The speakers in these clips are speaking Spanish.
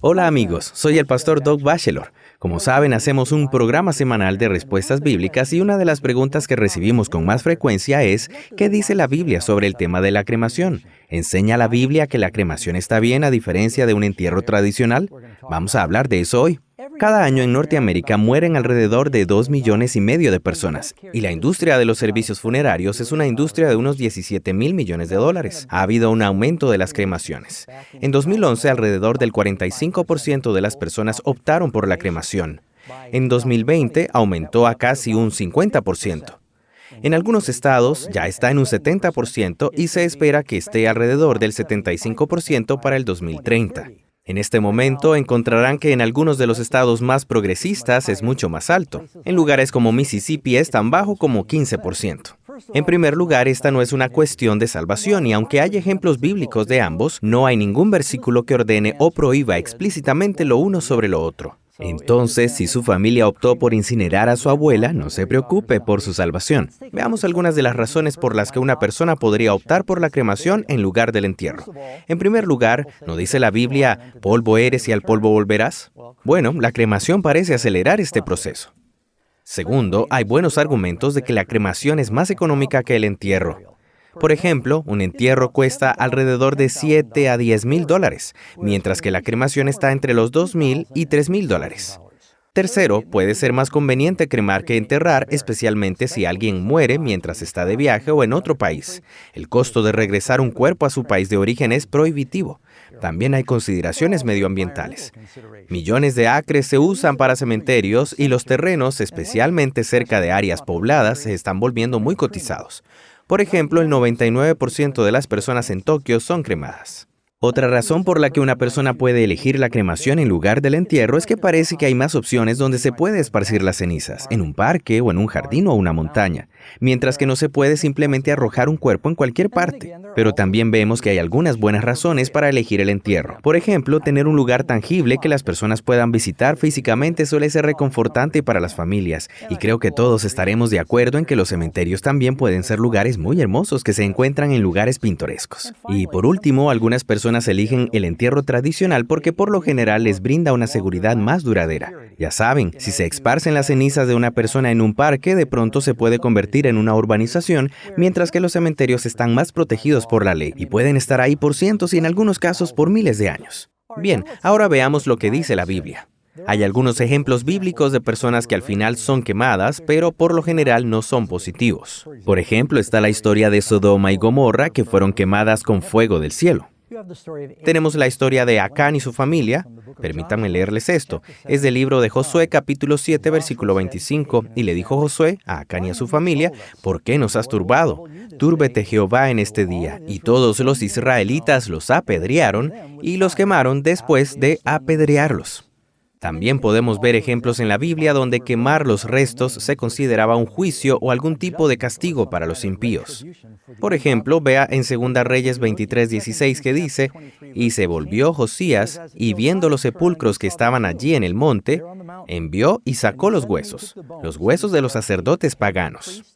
Hola amigos, soy el pastor Doug Batchelor. Como saben, hacemos un programa semanal de respuestas bíblicas y una de las preguntas que recibimos con más frecuencia es, ¿qué dice la Biblia sobre el tema de la cremación? ¿Enseña la Biblia que la cremación está bien a diferencia de un entierro tradicional? Vamos a hablar de eso hoy. Cada año en Norteamérica mueren alrededor de 2,5 millones de personas, y la industria de los servicios funerarios es una industria de unos 17,000 millones de dólares. Ha habido un aumento de las cremaciones. En 2011, alrededor del 45% de las personas optaron por la cremación. En 2020, aumentó a casi un 50%. En algunos estados ya está en un 70% y se espera que esté alrededor del 75% para el 2030. En este momento encontrarán que en algunos de los estados más progresistas es mucho más alto. En lugares como Mississippi es tan bajo como 15%. En primer lugar, esta no es una cuestión de salvación y aunque hay ejemplos bíblicos de ambos, no hay ningún versículo que ordene o prohíba explícitamente lo uno sobre lo otro. Entonces, si su familia optó por incinerar a su abuela, no se preocupe por su salvación. Veamos algunas de las razones por las que una persona podría optar por la cremación en lugar del entierro. En primer lugar, ¿no dice la Biblia, polvo eres y al polvo volverás? Bueno, la cremación parece acelerar este proceso. Segundo, hay buenos argumentos de que la cremación es más económica que el entierro. Por ejemplo, un entierro cuesta alrededor de $7,000 a $10,000, mientras que la cremación está entre los $2,000 y $3,000. Tercero, puede ser más conveniente cremar que enterrar, especialmente si alguien muere mientras está de viaje o en otro país. El costo de regresar un cuerpo a su país de origen es prohibitivo. También hay consideraciones medioambientales. Millones de acres se usan para cementerios y los terrenos, especialmente cerca de áreas pobladas, se están volviendo muy cotizados. Por ejemplo, el 99% de las personas en Tokio son cremadas. Otra razón por la que una persona puede elegir la cremación en lugar del entierro es que parece que hay más opciones donde se puede esparcir las cenizas, en un parque o en un jardín o una montaña, mientras que no se puede simplemente arrojar un cuerpo en cualquier parte. Pero también vemos que hay algunas buenas razones para elegir el entierro. Por ejemplo, tener un lugar tangible que las personas puedan visitar físicamente suele ser reconfortante para las familias, y creo que todos estaremos de acuerdo en que los cementerios también pueden ser lugares muy hermosos que se encuentran en lugares pintorescos. Y por último, algunas personas eligen el entierro tradicional porque por lo general les brinda una seguridad más duradera. Ya saben, si se esparcen las cenizas de una persona en un parque, de pronto se puede convertir en una urbanización, mientras que los cementerios están más protegidos por la ley y pueden estar ahí por cientos y en algunos casos por miles de años. Bien, ahora veamos lo que dice la Biblia. Hay algunos ejemplos bíblicos de personas que al final son quemadas, pero por lo general no son positivos. Por ejemplo, está la historia de Sodoma y Gomorra, que fueron quemadas con fuego del cielo. Tenemos la historia de Acán y su familia. Permítanme leerles esto. Es del libro de Josué, capítulo 7, versículo 25. Y le dijo Josué a Acán y a su familia, ¿por qué nos has turbado? Túrbete Jehová en este día. Y todos los israelitas los apedrearon y los quemaron después de apedrearlos. También podemos ver ejemplos en la Biblia donde quemar los restos se consideraba un juicio o algún tipo de castigo para los impíos. Por ejemplo, vea en 2 Reyes 23:16 que dice, y se volvió Josías, y viendo los sepulcros que estaban allí en el monte, envió y sacó los huesos de los sacerdotes paganos.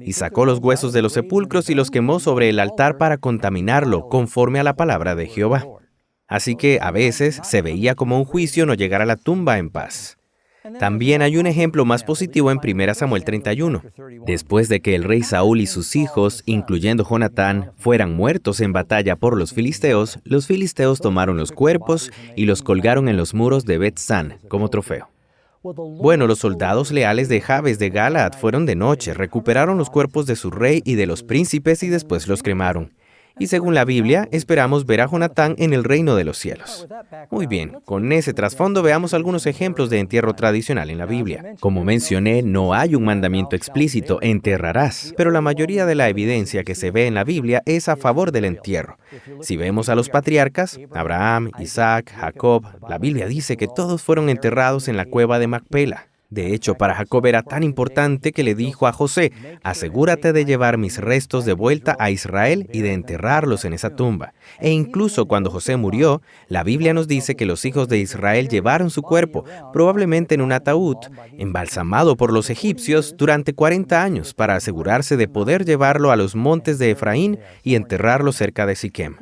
Y sacó los huesos de los sepulcros y los quemó sobre el altar para contaminarlo, conforme a la palabra de Jehová. Así que a veces se veía como un juicio no llegar a la tumba en paz. También hay un ejemplo más positivo en 1 Samuel 31. Después de que el rey Saúl y sus hijos, incluyendo Jonatán, fueran muertos en batalla por los filisteos tomaron los cuerpos y los colgaron en los muros de Bet-San como trofeo. Bueno, los soldados leales de Jabes de Galaad fueron de noche, recuperaron los cuerpos de su rey y de los príncipes y después los cremaron. Y según la Biblia, esperamos ver a Jonatán en el reino de los cielos. Muy bien, con ese trasfondo veamos algunos ejemplos de entierro tradicional en la Biblia. Como mencioné, no hay un mandamiento explícito, enterrarás, pero la mayoría de la evidencia que se ve en la Biblia es a favor del entierro. Si vemos a los patriarcas, Abraham, Isaac, Jacob, la Biblia dice que todos fueron enterrados en la cueva de Macpela. De hecho, para Jacob era tan importante que le dijo a José, asegúrate de llevar mis restos de vuelta a Israel y de enterrarlos en esa tumba. E incluso cuando José murió, la Biblia nos dice que los hijos de Israel llevaron su cuerpo, probablemente en un ataúd, embalsamado por los egipcios durante 40 años para asegurarse de poder llevarlo a los montes de Efraín y enterrarlo cerca de Siquem.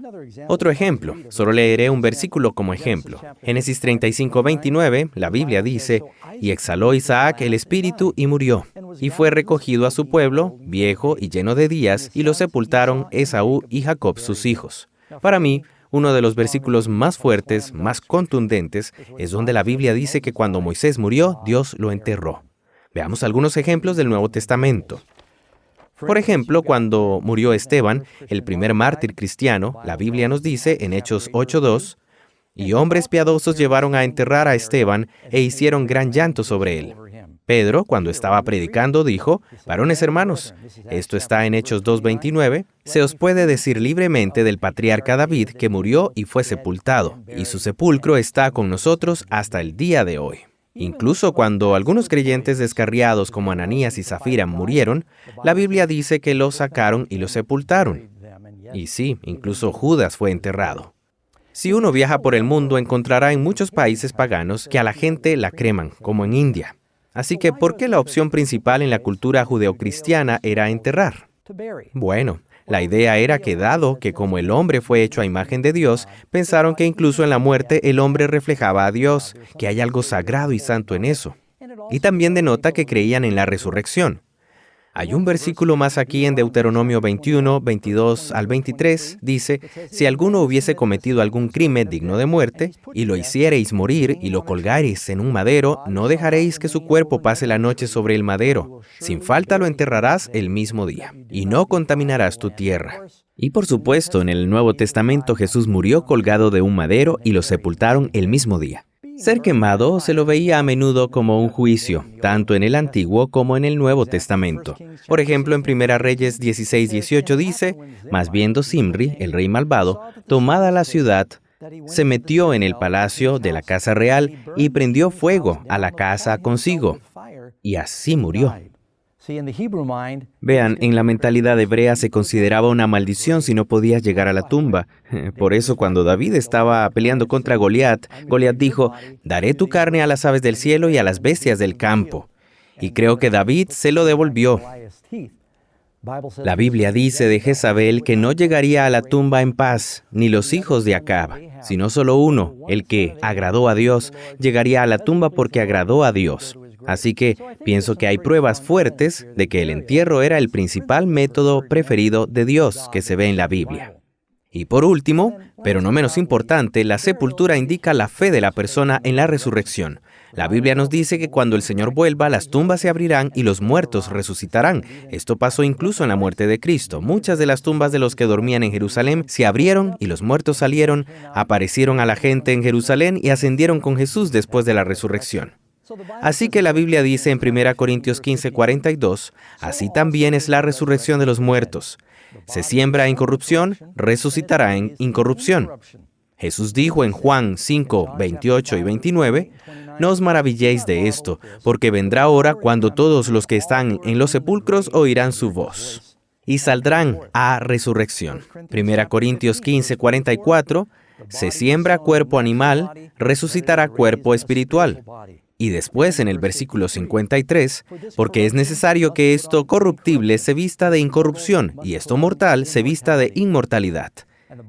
Otro ejemplo, solo leeré un versículo como ejemplo. Génesis 35:29, la Biblia dice, y exhaló Isaac el espíritu y murió, y fue recogido a su pueblo, viejo y lleno de días, y lo sepultaron Esaú y Jacob sus hijos. Para mí, uno de los versículos más fuertes, más contundentes, es donde la Biblia dice que cuando Moisés murió, Dios lo enterró. Veamos algunos ejemplos del Nuevo Testamento. Por ejemplo, cuando murió Esteban, el primer mártir cristiano, la Biblia nos dice en Hechos 8:2, y hombres piadosos llevaron a enterrar a Esteban e hicieron gran llanto sobre él. Pedro, cuando estaba predicando, dijo, varones hermanos, esto está en Hechos 2:29, se os puede decir libremente del patriarca David que murió y fue sepultado, y su sepulcro está con nosotros hasta el día de hoy. Incluso cuando algunos creyentes descarriados como Ananías y Zafira murieron, la Biblia dice que los sacaron y los sepultaron. Y sí, incluso Judas fue enterrado. Si uno viaja por el mundo, encontrará en muchos países paganos que a la gente la creman, como en India. Así que, ¿por qué la opción principal en la cultura judeocristiana era enterrar? Bueno, la idea era que dado que como el hombre fue hecho a imagen de Dios, pensaron que incluso en la muerte el hombre reflejaba a Dios, que hay algo sagrado y santo en eso. Y también denota que creían en la resurrección. Hay un versículo más aquí en Deuteronomio 21, 22 al 23, dice, si alguno hubiese cometido algún crimen digno de muerte, y lo hiciereis morir, y lo colgareis en un madero, no dejaréis que su cuerpo pase la noche sobre el madero. Sin falta lo enterrarás el mismo día, y no contaminarás tu tierra. Y por supuesto, en el Nuevo Testamento Jesús murió colgado de un madero y lo sepultaron el mismo día. Ser quemado se lo veía a menudo como un juicio, tanto en el Antiguo como en el Nuevo Testamento. Por ejemplo, en 1 Reyes 16:18 dice, mas viendo Zimri, el rey malvado, tomada la ciudad, se metió en el palacio de la casa real y prendió fuego a la casa consigo, y así murió. Vean, en la mentalidad hebrea se consideraba una maldición si no podías llegar a la tumba. Por eso cuando David estaba peleando contra Goliat, Goliat dijo, daré tu carne a las aves del cielo y a las bestias del campo. Y creo que David se lo devolvió. La Biblia dice de Jezabel que no llegaría a la tumba en paz, ni los hijos de Acab, sino solo uno, el que agradó a Dios, llegaría a la tumba porque agradó a Dios. Así que pienso que hay pruebas fuertes de que el entierro era el principal método preferido de Dios que se ve en la Biblia. Y por último, pero no menos importante, la sepultura indica la fe de la persona en la resurrección. La Biblia nos dice que cuando el Señor vuelva, las tumbas se abrirán y los muertos resucitarán. Esto pasó incluso en la muerte de Cristo. Muchas de las tumbas de los que dormían en Jerusalén se abrieron y los muertos salieron, aparecieron a la gente en Jerusalén y ascendieron con Jesús después de la resurrección. Así que la Biblia dice en 1 Corintios 15:42, así también es la resurrección de los muertos. Se siembra en corrupción, resucitará en incorrupción. Jesús dijo en Juan 5:28 y 29, no os maravilléis de esto, porque vendrá hora cuando todos los que están en los sepulcros oirán su voz y saldrán a resurrección. 1 Corintios 15:44, se siembra cuerpo animal, resucitará cuerpo espiritual. Y después en el versículo 53, porque es necesario que esto corruptible se vista de incorrupción y esto mortal se vista de inmortalidad.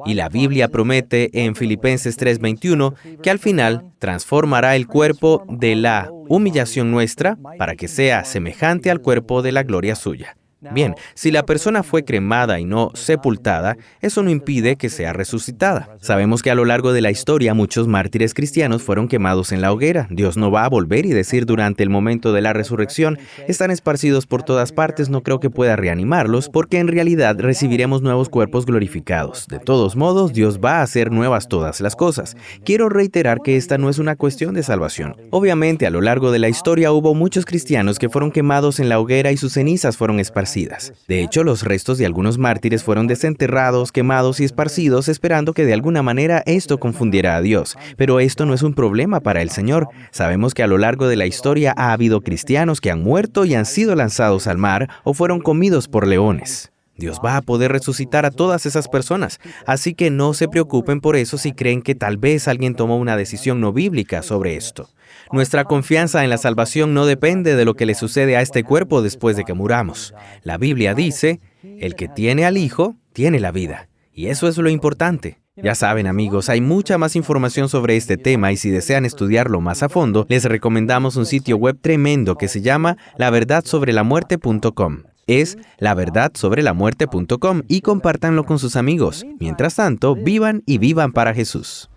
Y la Biblia promete en Filipenses 3:21 que al final transformará el cuerpo de la humillación nuestra para que sea semejante al cuerpo de la gloria suya. Bien, si la persona fue cremada y no sepultada, eso no impide que sea resucitada. Sabemos que a lo largo de la historia muchos mártires cristianos fueron quemados en la hoguera. Dios no va a volver y decir durante el momento de la resurrección, están esparcidos por todas partes, no creo que pueda reanimarlos, porque en realidad recibiremos nuevos cuerpos glorificados. De todos modos, Dios va a hacer nuevas todas las cosas. Quiero reiterar que esta no es una cuestión de salvación. Obviamente, a lo largo de la historia hubo muchos cristianos que fueron quemados en la hoguera y sus cenizas fueron esparcidas esparcidas. De hecho, los restos de algunos mártires fueron desenterrados, quemados y esparcidos, esperando que de alguna manera esto confundiera a Dios. Pero esto no es un problema para el Señor. Sabemos que a lo largo de la historia ha habido cristianos que han muerto y han sido lanzados al mar o fueron comidos por leones. Dios va a poder resucitar a todas esas personas, así que no se preocupen por eso si creen que tal vez alguien tomó una decisión no bíblica sobre esto. Nuestra confianza en la salvación no depende de lo que le sucede a este cuerpo después de que muramos. La Biblia dice, el que tiene al Hijo, tiene la vida. Y eso es lo importante. Ya saben, amigos, hay mucha más información sobre este tema y si desean estudiarlo más a fondo, les recomendamos un sitio web tremendo que se llama laverdadsobrelamuerte.com. Es laverdadsobrelamuerte.com y compártanlo con sus amigos. Mientras tanto, vivan y vivan para Jesús.